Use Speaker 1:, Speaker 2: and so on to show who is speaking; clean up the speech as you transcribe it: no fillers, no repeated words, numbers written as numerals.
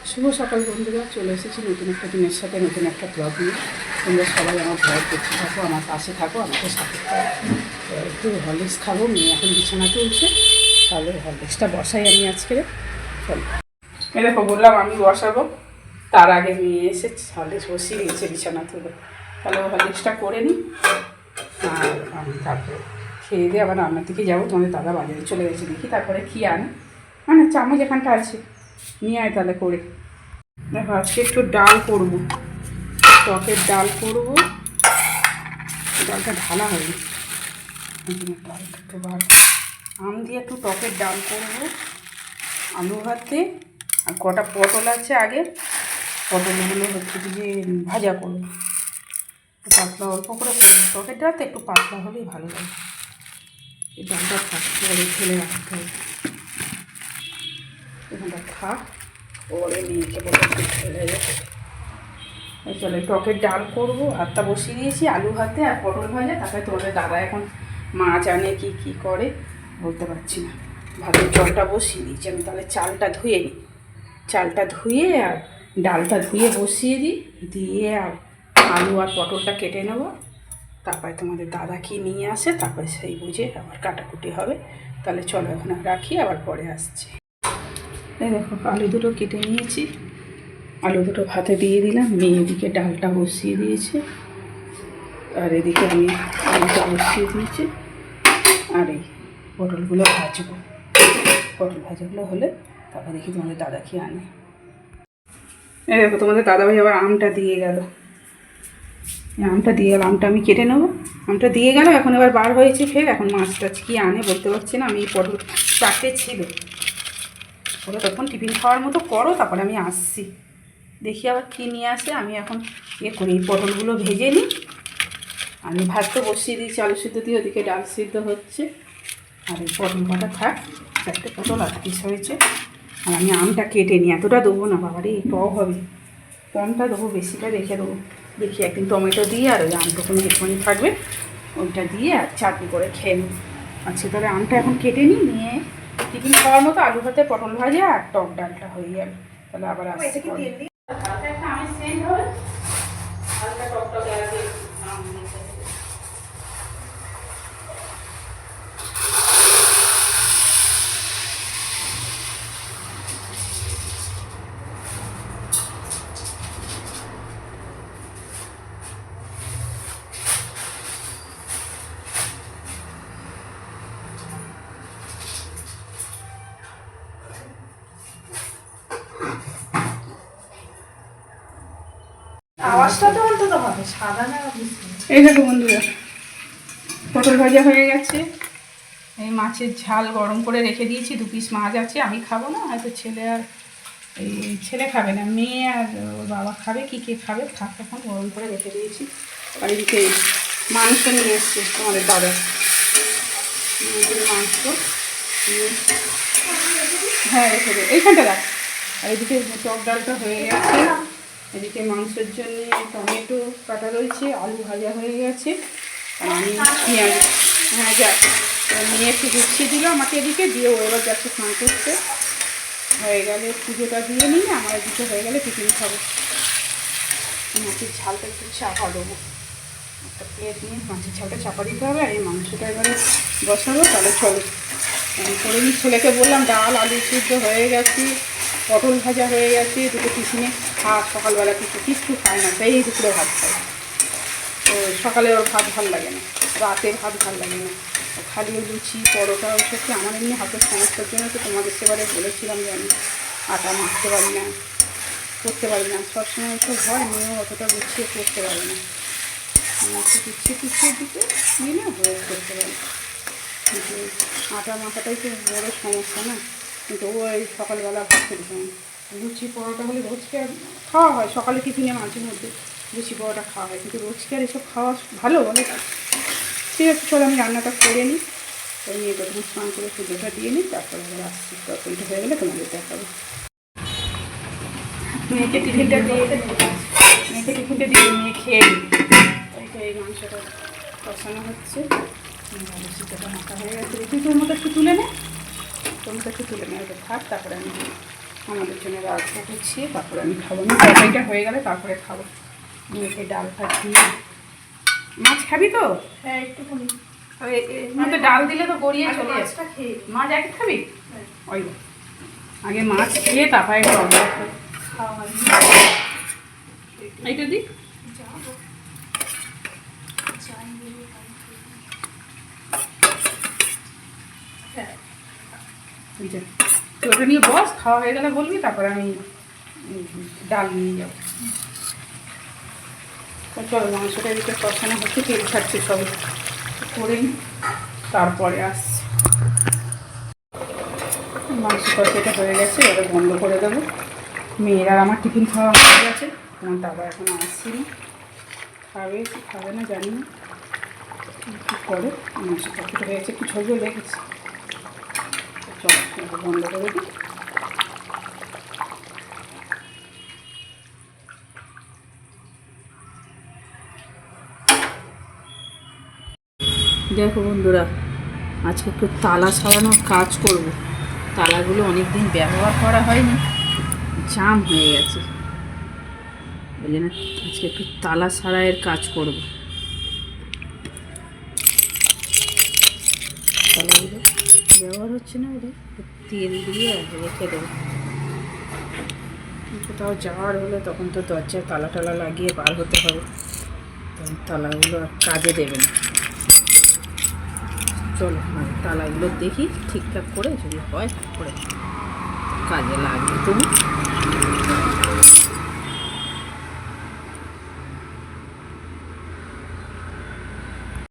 Speaker 1: শুভ সকাল বন্ধুরা, চলে এসেছি নতুন একটা দিনের সাথে নতুন একটা ব্লগ নিয়ে। তোমরা সবাই আমার ভয় করতে থাকো, আমার পাশে থাকো, আমাকে সাপোর্ট করো। একটু হরলিক্স খাবো, মেয়ে এখন বিছানা তুলছে, তাহলে হরলিক্সটা বসাই আমি আজকে। চলো, এ দেখো বললাম আমি বসাবো, তার আগে মেয়ে এসে হরলিক্স বসিয়ে দিয়েছে বিছানা তুলে। তাহলে হরলিক্সটা করে নিই, আর আমি তারপরে খেয়ে দিয়ে আবার রান্নার দিকে যাবো। তোমাদের দাদা বাজারে চলে গেছে, দেখি তারপরে কী আনে। মানে চামচ এখানটা আছে, নিয়ে আয় তাহলে করে। দেখো আজকে একটু ডাল করব, টকের ডাল করব। ডালটা ঢালা হয়নি, ডালটা একটু বার আম দিয়ে একটু টকের ডাল করব, আলু ভাতে। আর কটা পটল আছে আগে, পটলগুলো হচ্ছে যে ভাজা করব, পাতলা অল্প করে করবো। টকের ডালটা একটু পাতলা হলেই ভালো লাগে। এই ডালটা থাকতে হবে, ফেলে রাখতে হবে, এখানটা থাক, ওরে মেয়েকে বলে একটু ফেলে যাবে। চলো টকের ডাল করবো, ভাতটা বসিয়ে দিয়েছি, আলু ভাতে আর পটল ভাজা। তারপরে তোমাদের দাদা এখন মাছ আনে কি করে বলতে পারছি না। ভাতের জলটা বসিয়ে দিয়েছি আমি, তাহলে চালটা ধুয়ে নিই। চালটা ধুয়ে আর ডালটা ধুয়ে বসিয়ে দিই, দিয়ে আর আলু আর পটলটা কেটে নেব। তারপরে তোমাদের দাদা কি নিয়ে আসে, তারপরে সেই বুঝে আবার কাটাকুটি হবে। তাহলে চলো এখন রাখি, আবার পরে আসছি। এই দেখো আলু দুটো কেটে নিয়েছি, আলু দুটো ভাতে দিয়ে দিলাম। মেয়ে এদিকে ডালটা বসিয়ে দিয়েছে, আর এদিকে আমি আলুটা বসিয়ে দিয়েছি। আর এই পটলগুলো ভাজবো, পটল ভাজাগুলো হলে তারপর দেখি তোমাদের দাদা কি আনে। এই দেখো তোমাদের দাদাভাই আবার আমটা দিয়ে গেল, আমটা দিয়ে গেল, আমটা আমি কেটে নেবো। আমটা দিয়ে গেল, এখন এবার বার হয়েছে ফের। এখন মাছ টাছ কী আনে বলতে পারছি না। আমি এই পটল চারটে ছিল, ওরা তখন টিফিন খাওয়ার মতো করো, তারপরে আমি আসছি, দেখি আবার কী নিয়ে আসে। আমি এখন করি, এই পটলগুলো ভেজে নিই। আমি ভাত তো বসিয়ে দিয়েছি আলু সিদ্ধ দিয়ে, ওদিকে ডাল সিদ্ধ হচ্ছে। আর এই পটল কাটা থাক, চারটে পটল 8 পিস হয়েছে। আর আমি আমটা কেটে নিই, এতটা দেবো না বাবারে, টক হবে, কমটা দেবো, বেশিটা রেখে দেবো। দেখি একদিন টমেটো দিয়ে আর ওই আমটুকুনি একটুখানি থাকবে, ওইটা দিয়ে আর চাটনি করে খেয়ে নেব। আচ্ছা তাহলে আমটা এখন কেটে নিয়ে টিফিন খাওয়ার মতো আলু ভাতে পটল ভাজা আর টক ডালটা হয়ে যাবে। তাহলে আবার আসছি।
Speaker 2: আওয়াজটা তো অন্তত হবে, সাদা না।
Speaker 1: এই দেখো বন্ধুরা, পটল ভাজা হয়ে গেছে। এই মাছের ঝাল গরম করে রেখে দিয়েছি, 2 পিস মাছ আছে। আমি খাবো না, হয়তো ছেলে আর এই ছেলে খাবে না, মেয়ে আর ওর বাবা খাবে। কে খাবে থাক, এখন গরম করে রেখে দিয়েছি। আর এদিকে মাংস নিয়ে এসছে তোমাদের দাদা, মাংস। হ্যাঁ রেখে দে, এইখানটা রাখ। আর এদিকে টক ডালটা হয়ে গেছে, এদিকে মাংসের জন্য টমেটো কাটা রয়েছে, আলু ভাজা হয়ে গেছে। আর আমি পেঁয়াজ, হ্যাঁ যাক, নিয়ে একটু গুছিয়ে দিল আমাকে এদিকে দিয়ে, ও এবার যাচ্ছে স্নান করতে। হয়ে গেলে পুজোটা দিয়ে নিই, আমার এদিকে হয়ে গেলে টিফিন খাবো। মাছের ঝালটা একটু চাপা দেবো, একটা প্লেট নিয়ে মাছের ঝালটা চাপা দিতে হবে। আর এই মাংসটা এবারে বসাবো। তাহলে চলো আমি করে নিই। ছেলেকে বললাম ডাল আলু সিদ্ধ হয়ে গেছে, পটল ভাজা হয়ে গেছে, দুটো টিফিনে সকালবেলা কিচ্ছু খায় না, তাই দুপুরে ভাত খায়। তো সকালে ওর ভাত ভাল লাগে না, রাতে ভাত ভাল লাগে না, খালি ওই লুচি পরোটা ওইসব। কি আমার এমনি হাতের সমস্যার জন্য তো তোমাদের সেবারে বলেছিলাম যে আমি আটা মাখতে পারি না, করতে পারি না, সবসময় ওইসব হয়, মেয়েও অতটা গুছিয়ে করতে পারি না। একটু গুছিয়ে দিতে নিলে হয়ে করতে পারি, কিন্তু আটা মাখাটাই তো বড়ো সমস্যা না। কিন্তু ও এই সকালবেলা ভাত খেতে চায় না। লুচি পরোটা হলে রোজকে খাওয়া হয়, সকালে টিফিনে মাঝে মধ্যে লুচি পরোটা খাওয়া হয়, কিন্তু রোজকে আর এসব খাওয়া ভালো বলে। ঠিক আছে চলো আমি রান্নাটা করে নিই, ওই নিয়ে প্রথমে স্নান করে পুজোটা দিয়ে নিই, তারপরে আবার আসছি। তরকারিটা হয়ে গেলে তোমাদের দেখাবো। মেয়েকে টিফিনটা দিয়ে মেয়ে খেয়ে নিই। এই মাংসটা কষানো হচ্ছে, আলু সিদ্ধটা মাখা হয়ে গেছে। তুই তোর মতো একটু তুলে নে, তোর মতো একটু তুলে নে, ওটা থাক, তারপরে আমি আমাদের জন্য রাখবো গুছিয়ে, তারপরে আমি খাবো। আমি তরকারিটা হয়ে গেলে তারপরে খাবো। মেয়েকে ডাল ভাত দিয়ে। মাছ খাবি তো?
Speaker 2: হ্যাঁ একটুখানি।
Speaker 1: তো ডাল দিলে তো গড়িয়ে
Speaker 2: আগে
Speaker 1: চলে যাবে।
Speaker 2: মাছটা খেয়ে
Speaker 1: মাছ আগে খাবি?
Speaker 2: হ্যাঁ।
Speaker 1: ওই আগে মাছ খেয়ে তারপরে একটু অন্য
Speaker 2: খাওয়া
Speaker 1: এইটা দিই।
Speaker 2: যাবো হ্যাঁ
Speaker 1: এই যে তুই ওটা নিয়ে বস, খাওয়া হয়ে গেলে বলবি, তারপরে আমি ডাল নিয়ে যাবো। তো চলো, মাংসটা এদিকে কষানো হচ্ছে, তেল ছাড়ছে সবই করে নিই, তারপরে আসছি। মাংস কষাটা হয়ে গেছে, এবারে বন্ধ করে দেবো। মেয়েরা আমার টিফিন খাওয়া হয়ে গেছে, আমার দাদা এখনো আসছিনি, খাবে কি খাবে না জানি না, কী করে। মাংস কষাটা হয়ে গেছে, একটু ঝোল লেগেছে। চলো এটা বন্ধ করে দিই। দেখো বন্ধুরা, আজকে একটু তালা সারানোর কাজ করব। তালাগুলো অনেক দিন ব্যবহার করা হয়নি, জাম হয়ে গেছে, ওই জন্য আজকে একটু তালা সারাইয়ের কাজ করব। তালাগুলো ব্যবহার হচ্ছে না, ওদের তেল দিয়ে রেখে দেবো। কোথাও যাওয়ার হলে তখন তো দরজায় তালা টালা লাগিয়ে বার হতে হবে, তখন তালাগুলো আর কাজে দেবে না। চলো তালাগুলো দেখি ঠিকঠাক করে, যদি হয় করে কাজে লাগবে। তুমি